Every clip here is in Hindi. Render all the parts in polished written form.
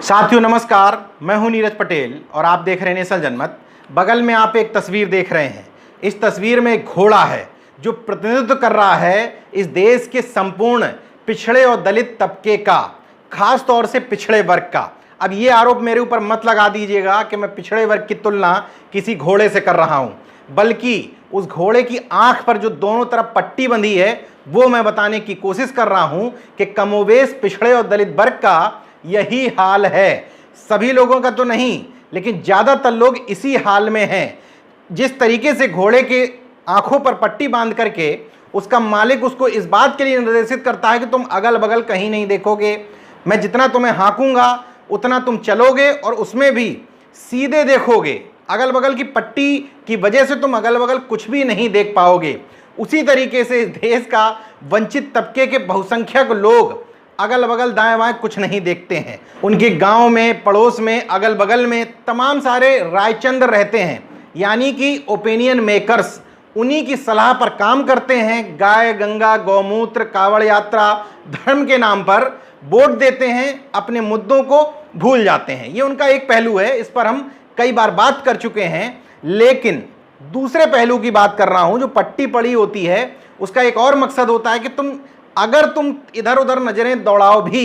साथियों नमस्कार, मैं हूं नीरज पटेल और आप देख रहे हैं नेशनल जनमत। बगल में आप एक तस्वीर देख रहे हैं। इस तस्वीर में एक घोड़ा है जो प्रतिनिधित्व कर रहा है इस देश के संपूर्ण पिछड़े और दलित तबके का, खास तौर से पिछड़े वर्ग का। अब ये आरोप मेरे ऊपर मत लगा दीजिएगा कि मैं पिछड़े वर्ग की तुलना किसी घोड़े से कर रहा हूं, बल्कि उस घोड़े की आंख पर जो दोनों तरफ पट्टी बंधी है वो मैं बताने की कोशिश कर रहा हूं कि कमोबेश पिछड़े और दलित वर्ग का यही हाल है। सभी लोगों का तो नहीं, लेकिन ज्यादातर लोग इसी हाल में हैं। जिस तरीके से घोड़े के आंखों पर पट्टी बांध करके उसका मालिक उसको इस बात के लिए निर्देशित करता है कि तुम अगल बगल कहीं नहीं देखोगे, मैं जितना तुम्हें हाँकूंगा उतना तुम चलोगे और उसमें भी सीधे देखोगे, अगल बगल की पट्टी की वजह से तुम अगल बगल कुछ भी नहीं देख पाओगे। उसी तरीके से इस देश का वंचित तबके के बहुसंख्यक लोग अगल बगल दाएं बाएं कुछ नहीं देखते हैं। उनके गांव में, पड़ोस में, अगल बगल में तमाम सारे रायचंद्र रहते हैं, यानी कि ओपिनियन मेकर्स। उन्हीं की सलाह पर काम करते हैं। गाय, गंगा, गौमूत्र, कावड़ यात्रा, धर्म के नाम पर वोट देते हैं, अपने मुद्दों को भूल जाते हैं। ये उनका एक पहलू है, इस पर हम कई बार बात कर चुके हैं। लेकिन दूसरे पहलू की बात कर रहा हूं, जो पट्टी पड़ी होती है उसका एक और मकसद होता है कि अगर तुम इधर उधर नजरें दौड़ाओ भी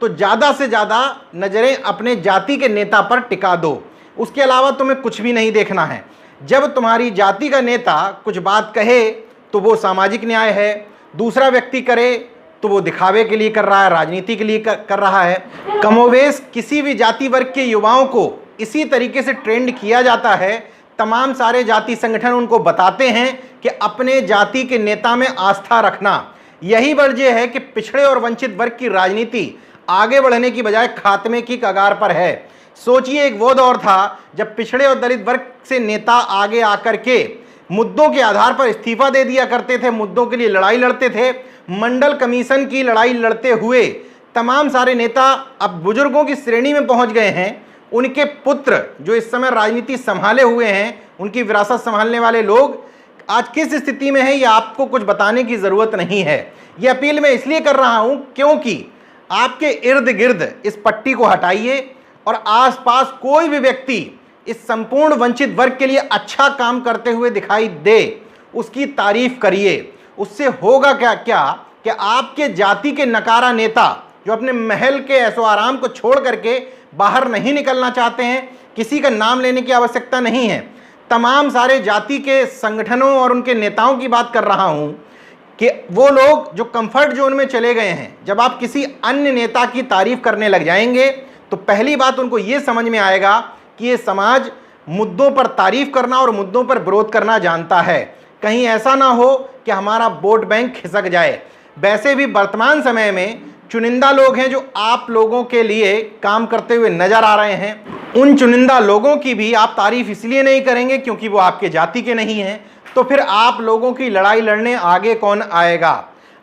तो ज्यादा से ज्यादा नजरें अपने जाति के नेता पर टिका दो, उसके अलावा तुम्हें कुछ भी नहीं देखना है। जब तुम्हारी जाति का नेता कुछ बात कहे तो वो सामाजिक न्याय है, दूसरा व्यक्ति करे तो वो दिखावे के लिए कर रहा है, राजनीति के लिए कर रहा है। कमोवेश किसी भी जाति वर्ग के युवाओं को इसी तरीके से ट्रेंड किया जाता है। तमाम सारे जाति संगठन उनको बताते हैं कि अपने जाति के नेता में आस्था रखना। यही वजह है कि पिछड़े और वंचित वर्ग की राजनीति आगे बढ़ने की बजाय खात्मे की कगार पर है। सोचिए, एक वो दौर था जब पिछड़े और दलित वर्ग से नेता आगे आकर के मुद्दों के आधार पर इस्तीफा दे दिया करते थे, मुद्दों के लिए लड़ाई लड़ते थे। मंडल कमीशन की लड़ाई लड़ते हुए तमाम सारे नेता अब बुजुर्गों की श्रेणी में पहुंच गए हैं। उनके पुत्र जो इस समय राजनीति संभाले हुए हैं, उनकी विरासत संभालने वाले लोग आज किस स्थिति में है, ये आपको कुछ बताने की जरूरत नहीं है। ये अपील मैं इसलिए कर रहा हूं क्योंकि आपके इर्द गिर्द इस पट्टी को हटाइए और आसपास कोई भी व्यक्ति इस संपूर्ण वंचित वर्ग के लिए अच्छा काम करते हुए दिखाई दे, उसकी तारीफ करिए। उससे होगा क्या कि आपके जाति के नकारा नेता जो अपने महल के ऐशो आराम को छोड़ करके बाहर नहीं निकलना चाहते हैं, किसी का नाम लेने की आवश्यकता नहीं है, तमाम सारे जाति के संगठनों और उनके नेताओं की बात कर रहा हूं कि वो लोग जो कंफर्ट जोन में चले गए हैं, जब आप किसी अन्य नेता की तारीफ करने लग जाएंगे तो पहली बात उनको ये समझ में आएगा कि ये समाज मुद्दों पर तारीफ करना और मुद्दों पर विरोध करना जानता है। कहीं ऐसा ना हो कि हमारा वोट बैंक खिसक जाए। वैसे भी वर्तमान समय में चुनिंदा लोग हैं जो आप लोगों के लिए काम करते हुए नजर आ रहे हैं। उन चुनिंदा लोगों की भी आप तारीफ इसलिए नहीं करेंगे क्योंकि वो आपके जाति के नहीं हैं, तो फिर आप लोगों की लड़ाई लड़ने आगे कौन आएगा।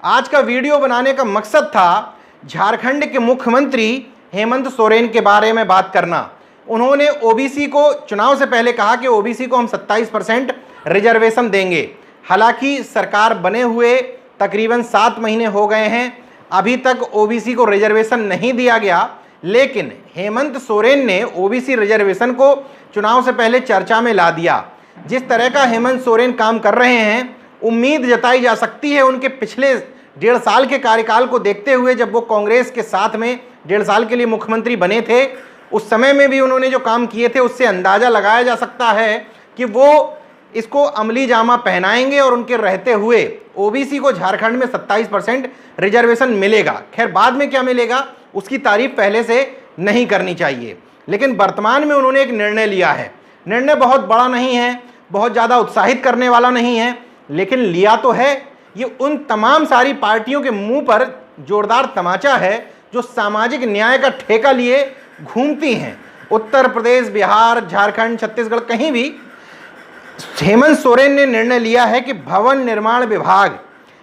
आज का वीडियो बनाने का मकसद था झारखंड के मुख्यमंत्री हेमंत सोरेन के बारे में बात करना। उन्होंने ओबीसी को चुनाव से पहले कहा कि ओबीसी को हम 27% रिजर्वेशन देंगे। हालांकि सरकार बने हुए तकरीबन 7 महीने हो गए हैं, अभी तक ओबीसी को रिजर्वेशन नहीं दिया गया। लेकिन हेमंत सोरेन ने ओबीसी रिजर्वेशन को चुनाव से पहले चर्चा में ला दिया। जिस तरह का हेमंत सोरेन काम कर रहे हैं, उम्मीद जताई जा सकती है उनके पिछले 1.5 साल के कार्यकाल को देखते हुए, जब वो कांग्रेस के साथ में 1.5 साल के लिए मुख्यमंत्री बने थे, उस समय में भी उन्होंने जो काम किए थे उससे अंदाजा लगाया जा सकता है कि वो इसको अमली जामा पहनाएंगे और उनके रहते हुए ओबीसी को झारखंड में 27% रिजर्वेशन मिलेगा। खैर, बाद में क्या मिलेगा उसकी तारीफ पहले से नहीं करनी चाहिए। लेकिन वर्तमान में उन्होंने एक निर्णय लिया है। निर्णय बहुत बड़ा नहीं है, बहुत ज़्यादा उत्साहित करने वाला नहीं है, लेकिन लिया तो है। ये उन तमाम सारी पार्टियों के मुंह पर जोरदार तमाचा है जो सामाजिक न्याय का ठेका लिए घूमती हैं। उत्तर प्रदेश, बिहार, झारखंड, छत्तीसगढ़, कहीं भी हेमंत सोरेन ने निर्णय लिया है कि भवन निर्माण विभाग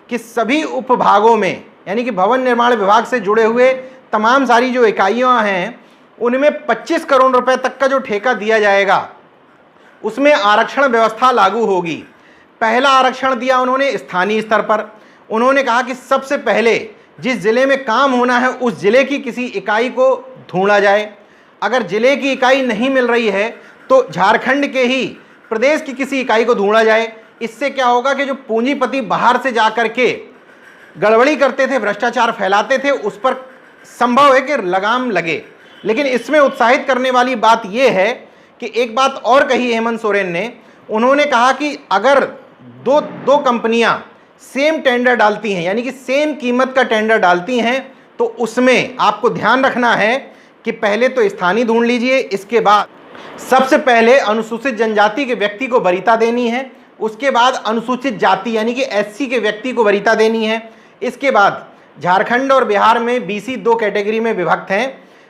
के सभी उपभागों में, यानी कि भवन निर्माण विभाग से जुड़े हुए तमाम सारी जो इकाइयां हैं, उनमें 25 करोड़ रुपए तक का जो ठेका दिया जाएगा, उसमें आरक्षण व्यवस्था लागू होगी। पहला आरक्षण दिया उन्होंने स्थानीय स्तर पर। उन्होंने कहा कि सबसे पहले जिस जिले में काम होना है उस जिले की किसी इकाई को ढूंढा जाए। अगर जिले की इकाई नहीं मिल रही है तो झारखंड के ही प्रदेश की किसी इकाई को ढूंढा जाए। इससे क्या होगा कि जो पूंजीपति बाहर से जाकर के गड़बड़ी करते थे, भ्रष्टाचार फैलाते थे, उस पर संभव है कि लगाम लगे। लेकिन इसमें उत्साहित करने वाली बात यह है कि एक बात और कही हेमंत सोरेन ने, उन्होंने कहा कि अगर दो कंपनियां सेम टेंडर डालती हैं, यानी कि सेम कीमत का टेंडर डालती हैं, तो उसमें आपको ध्यान रखना है कि पहले तो स्थानीय ढूंढ लीजिए, इसके बाद सबसे पहले अनुसूचित जनजाति के व्यक्ति को वरीयता देनी है, उसके बाद अनुसूचित जाति यानी कि एससी के व्यक्ति को वरीयता देनी है, इसके बाद झारखंड और बिहार में बीसी 2 कैटेगरी में विभक्त हैं,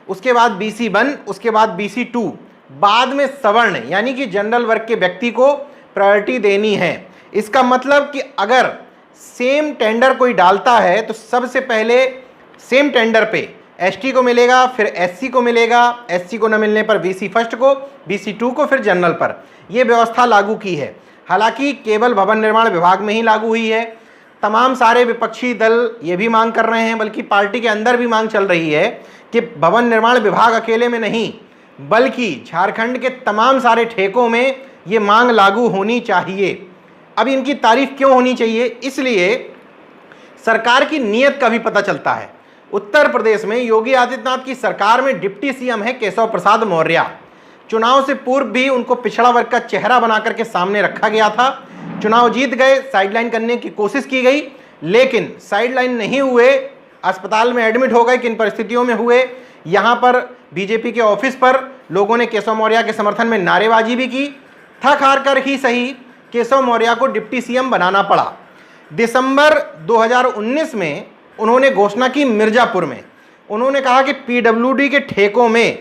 उसके बाद बीसी 1, उसके बाद बीसी 2, बाद में सवर्ण यानी कि जनरल वर्ग के व्यक्ति को प्रायोरिटी देनी है। इसका मतलब कि अगर सेम टेंडर कोई डालता है तो सबसे पहले सेम टेंडर पे एसटी को मिलेगा, फिर एससी को मिलेगा, एससी को न मिलने पर बीसी फर्स्ट को, बीसी 2 को, फिर जनरल पर। यह व्यवस्था लागू की है। हालांकि केवल भवन निर्माण विभाग में ही लागू हुई है। तमाम सारे विपक्षी दल ये भी मांग कर रहे हैं, बल्कि पार्टी के अंदर भी मांग चल रही है कि भवन निर्माण विभाग अकेले में नहीं, बल्कि झारखंड के तमाम सारे ठेकों में ये मांग लागू होनी चाहिए। अब इनकी तारीफ क्यों होनी चाहिए? इसलिए सरकार की नीयत का भी पता चलता है। उत्तर प्रदेश में योगी आदित्यनाथ की सरकार में डिप्टी सीएम है केशव प्रसाद मौर्य। चुनाव से पूर्व भी उनको पिछड़ा वर्ग का चेहरा बनाकर के सामने रखा गया था। चुनाव जीत गए, साइडलाइन करने की कोशिश की गई, लेकिन साइडलाइन नहीं हुए, अस्पताल में एडमिट हो गए। किन परिस्थितियों में हुए? यहाँ पर बीजेपी के ऑफिस पर लोगों ने केशव मौर्य के समर्थन में नारेबाजी भी की। थक हार कर ही सही केशव मौर्य को डिप्टी सीएम बनाना पड़ा। दिसंबर 2019 में उन्होंने घोषणा की मिर्जापुर में। उन्होंने कहा कि पीडब्ल्यूडी के ठेकों में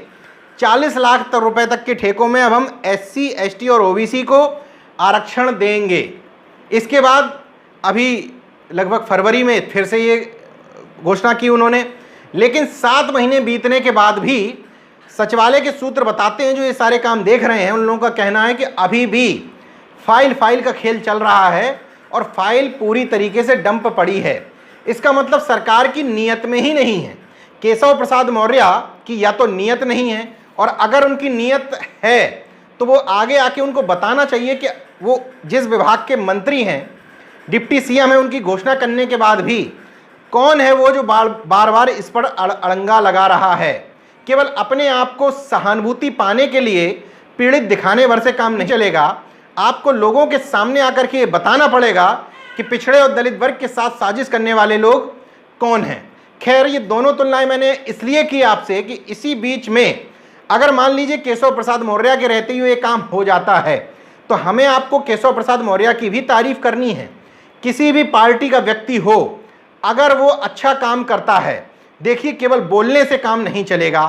40 लाख रुपए तक के ठेकों में अब हम एससी, एसटी और ओबीसी को आरक्षण देंगे। इसके बाद अभी लगभग फरवरी में फिर से ये घोषणा की उन्होंने। लेकिन 7 महीने बीतने के बाद भी सचिवालय के सूत्र बताते हैं, जो ये सारे काम देख रहे हैं, उन लोगों का कहना है कि अभी भी फाइल का खेल चल रहा है और फाइल पूरी तरीके से डंप पड़ी है। इसका मतलब सरकार की नीयत में ही नहीं है। केशव प्रसाद मौर्य की या तो नीयत नहीं है, और अगर उनकी नीयत है तो वो आगे आके उनको बताना चाहिए कि वो जिस विभाग के मंत्री हैं, डिप्टी सीएम है, उनकी घोषणा करने के बाद भी कौन है वो जो बार बार इस पर अड़ंगा लगा रहा है। केवल अपने आप को सहानुभूति पाने के लिए पीड़ित दिखाने भर से काम नहीं चलेगा। आपको लोगों के सामने आकर के ये बताना पड़ेगा कि पिछड़े और दलित वर्ग के साथ साजिश करने वाले लोग कौन हैं। खैर, ये दोनों तुलनाएं मैंने इसलिए की आपसे कि इसी बीच में अगर मान लीजिए केशव प्रसाद मौर्य के रहते हुए ये काम हो जाता है, तो हमें आपको केशव प्रसाद मौर्य की भी तारीफ करनी है। किसी भी पार्टी का व्यक्ति हो, अगर वो अच्छा काम करता है, देखिए केवल बोलने से काम नहीं चलेगा।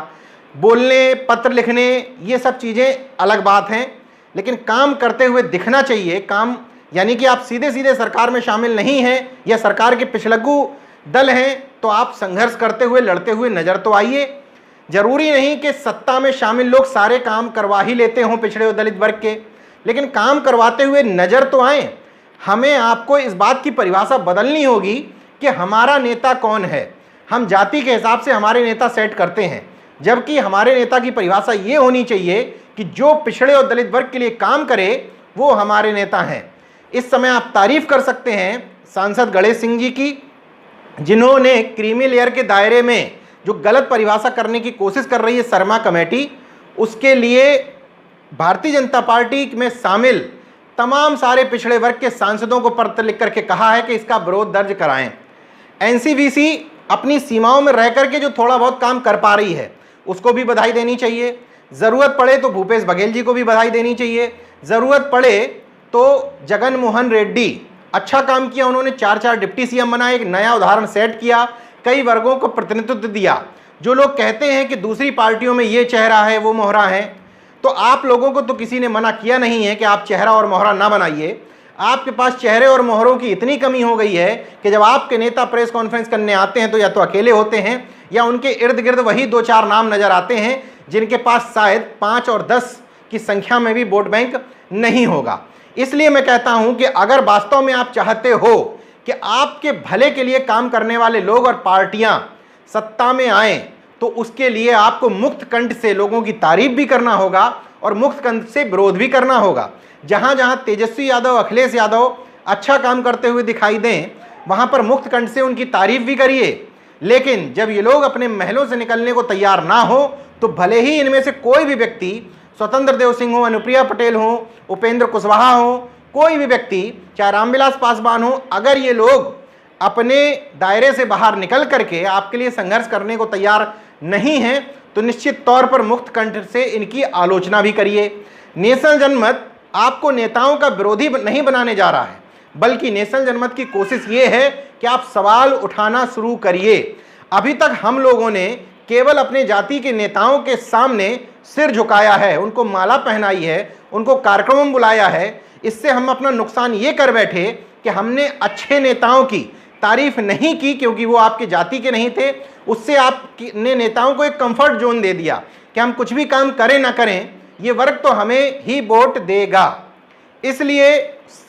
बोलने, पत्र लिखने, ये सब चीज़ें अलग बात हैं, लेकिन काम करते हुए दिखना चाहिए। काम यानी कि आप सीधे सीधे सरकार में शामिल नहीं हैं या सरकार के पिछलग्गू दल हैं, तो आप संघर्ष करते हुए, लड़ते हुए नजर तो आइए। जरूरी नहीं कि सत्ता में शामिल लोग सारे काम करवा ही लेते हों पिछड़े और दलित वर्ग के, लेकिन काम करवाते हुए नजर तो आए। हमें आपको इस बात की परिभाषा बदलनी होगी कि हमारा नेता कौन है। हम जाति के हिसाब से हमारे नेता सेट करते हैं, जबकि हमारे नेता की परिभाषा ये होनी चाहिए कि जो पिछड़े और दलित वर्ग के लिए काम करे वो हमारे नेता हैं। इस समय आप तारीफ कर सकते हैं सांसद गणेश सिंह जी की, जिन्होंने क्रीमी लेयर के दायरे में जो गलत परिभाषा करने की कोशिश कर रही है शर्मा कमेटी, उसके लिए भारतीय जनता पार्टी में शामिल तमाम सारे पिछड़े वर्ग के सांसदों को पत्र लिख करके कहा है कि इसका विरोध दर्ज कराएं। एनसीवीसी अपनी सीमाओं में रह करके जो थोड़ा बहुत काम कर पा रही है उसको भी बधाई देनी चाहिए। ज़रूरत पड़े तो भूपेश बघेल जी को भी बधाई देनी चाहिए। ज़रूरत पड़े तो जगन मोहन रेड्डी, अच्छा काम किया उन्होंने, 4 डिप्टी सीएम बनाए, एक नया उदाहरण सेट किया, कई वर्गों को प्रतिनिधित्व दिया। जो लोग कहते हैं कि दूसरी पार्टियों में ये चेहरा है, वो मोहरा है, तो आप लोगों को तो किसी ने मना किया नहीं है कि आप चेहरा और मोहरा ना बनाइए। आपके पास चेहरे और मोहरों की इतनी कमी हो गई है कि जब आपके नेता प्रेस कॉन्फ्रेंस करने आते हैं तो या तो अकेले होते हैं या उनके इर्द गिर्द वही 2-4 नाम नजर आते हैं जिनके पास शायद 5 और 10 की संख्या में भी वोट बैंक नहीं होगा। इसलिए मैं कहता हूं कि अगर वास्तव में आप चाहते हो कि आपके भले के लिए काम करने वाले लोग और पार्टियां सत्ता में आएं, तो उसके लिए आपको मुक्त कंठ से लोगों की तारीफ भी करना होगा और मुक्त कंठ से विरोध भी करना होगा। जहां जहां तेजस्वी यादव, अखिलेश यादव अच्छा काम करते हुए दिखाई दें, वहां पर मुक्त कंठ से उनकी तारीफ भी करिए। लेकिन जब ये लोग अपने महलों से निकलने को तैयार ना हो, तो भले ही इनमें से कोई भी व्यक्ति, स्वतंत्र देव सिंह हो, अनुप्रिया पटेल हो, उपेंद्र कुशवाहा हो, कोई भी व्यक्ति, चाहे रामविलास पासवान हो, अगर ये लोग अपने दायरे से बाहर निकल करके आपके लिए संघर्ष करने को तैयार नहीं है, तो निश्चित तौर पर मुक्त कंठ से इनकी आलोचना भी करिए। नेशनल जनमत आपको नेताओं का विरोधी नहीं बनाने जा रहा है, बल्कि नेशनल जनमत की कोशिश ये है कि आप सवाल उठाना शुरू करिए। अभी तक हम लोगों ने केवल अपने जाति के नेताओं के सामने सिर झुकाया है, उनको माला पहनाई है, उनको कार्यक्रमों में बुलाया है। इससे हम अपना नुकसान ये कर बैठे कि हमने अच्छे नेताओं की तारीफ नहीं की, क्योंकि वो आपके जाति के नहीं थे। उससे आपने नेताओं को एक कंफर्ट जोन दे दिया कि हम कुछ भी काम करें ना करें, ये वर्ग तो हमें ही वोट देगा। इसलिए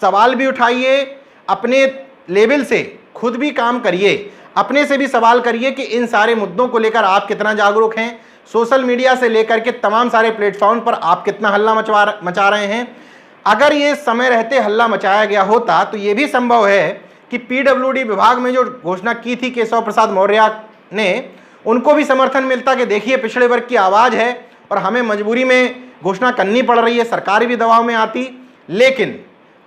सवाल भी उठाइए, अपने लेवल से खुद भी काम करिए, अपने से भी सवाल करिए कि इन सारे मुद्दों को लेकर आप कितना जागरूक हैं। सोशल मीडिया से लेकर के तमाम सारे प्लेटफॉर्म पर आप कितना हल्ला मचा रहे हैं। अगर ये समय रहते हल्ला मचाया गया होता तो ये भी संभव है कि पीडब्ल्यूडी विभाग में जो घोषणा की थी केशव प्रसाद मौर्य ने, उनको भी समर्थन मिलता कि देखिए पिछड़े वर्ग की आवाज़ है और हमें मजबूरी में घोषणा करनी पड़ रही है, सरकार भी दबाव में आती। लेकिन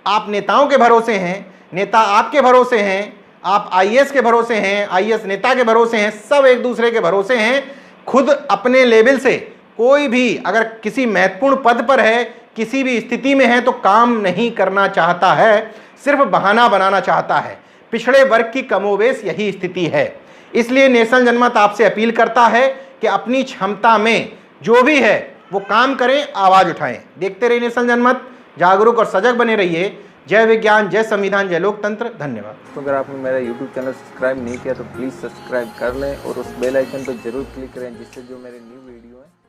आप नेताओं के भरोसे हैं, नेता आपके भरोसे हैं, आप आईएएस के भरोसे हैं, आईएएस नेता के भरोसे हैं, सब एक दूसरे के भरोसे हैं। खुद अपने लेवल से कोई भी अगर किसी महत्वपूर्ण पद पर है, किसी भी स्थिति में है, तो काम नहीं करना चाहता है, सिर्फ बहाना बनाना चाहता है। पिछड़े वर्ग की कमोबेश यही स्थिति है। इसलिए नेशनल जनमत आपसे अपील करता है कि अपनी क्षमता में जो भी है वो काम करें, आवाज़ उठाएं। देखते रहिए नेशनल जनमत, जागरूक और सजग बने रहिए। जय विज्ञान, जय संविधान, जय लोकतंत्र। धन्यवाद। तो अगर आपने मेरा YouTube चैनल सब्सक्राइब नहीं किया तो प्लीज़ सब्सक्राइब कर लें और उस बेल आइकन पर जरूर क्लिक करें, जिससे जो मेरे न्यू वीडियो है